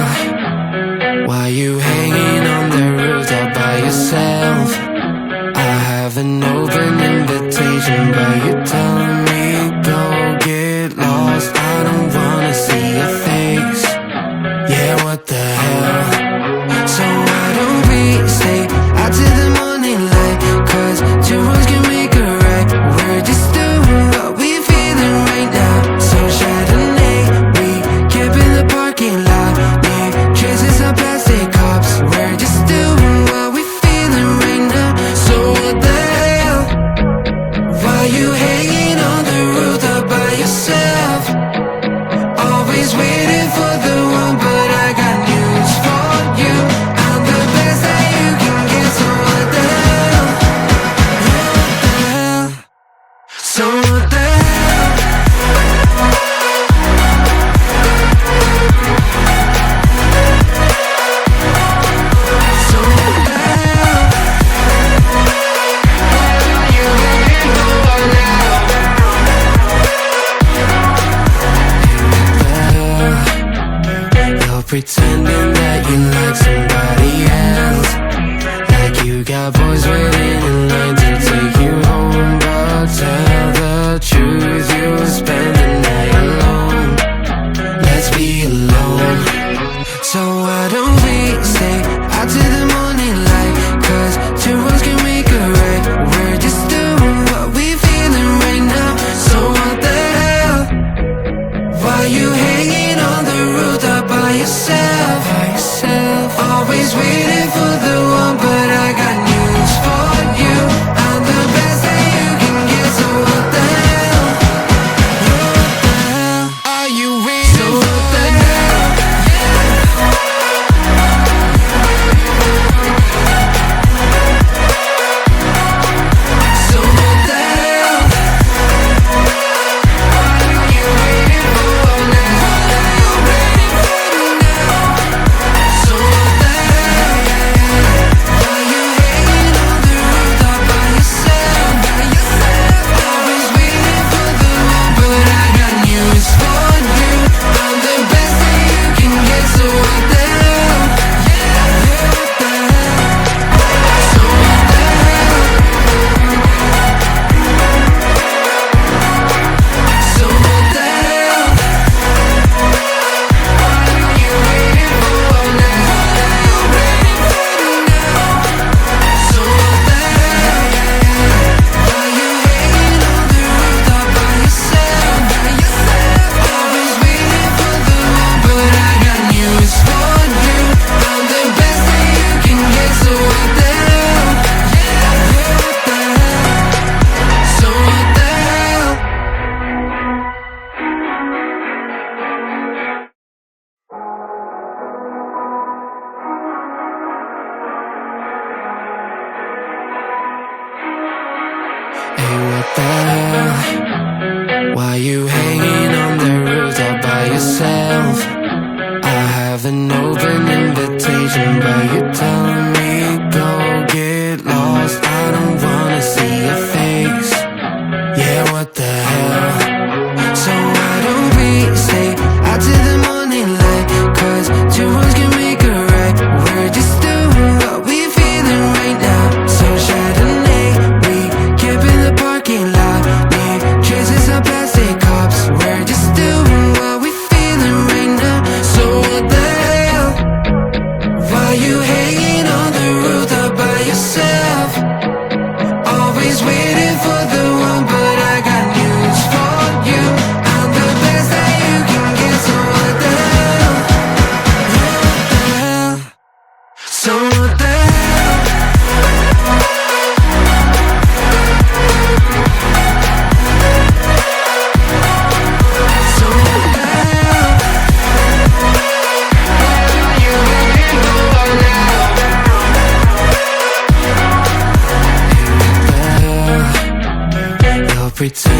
hell? Why you hanging on the roof all by yourself? I have an open invitation, but you're telling me go get lost. I don't wanna see your face. Yeah, what the hell? So why don't we stay out to the morning light? Cause two wrongs can make a right. We're just doing what we feeling right now. So Chardonnay, we camp in the parking lot. Leave traces of plastic cups. We're just doing what we feeling right now. So what the hell? Why you hanging on the roof all by yourself? Always waiting for the one, but I got news for you. I'm the best that you can get, so what the hell? What the hell? So what the hell? So what the hell? What are you waiting for now? You're pretending that you like somebody else, like you got boys waiting in line to take you home. But tell the truth, you'll spend the night alone. Let's be alone. So why don't we stay out to the morning light? Cause two wrongs can make a right. We're just doing what we feeling right now. So what the hell? Why you hanging on the roof all by yourself? Always waiting for the one, but I got news for you. I'm the best that you can get, so what the hell? What the hell are you waiting for? So what the hell? So what the hell? What are you waiting for now? So what the hell? Why you hanging on the roof all by yourself? Always waiting for the one, but I got news for you. I'm the best that you can get, so what the hell? What the hell? So what the hell? So what the hell? What are you waiting for now? So what the hell? Why you hanging on the roof all by yourself? Always waiting for the one, but I got news for you. I'm the best that you can get, so what the hell? What the hell? So what the hell? Hey, what the hell? Why you hanging on the roof all by yourself? I have an open invitation, but you're telling me go get lost. I don't wanna see your face. Yeah, what the hell? So why don't we stay out to the morning light? Cause two wrongs can make a right. We're just doing what we feeling right now. So Chardonnay, we camp in the parking lot. Leave traces of plastic cups. We're just doing what we feeling right now. So what the hell? Why you hanging on the roof all by yourself? Always waiting for the one, but I got news for you. I'm the best that you can get, so what the hell? What the hell? So what the hell? So what the hell? What are you waiting for now? What the hell? You're pretending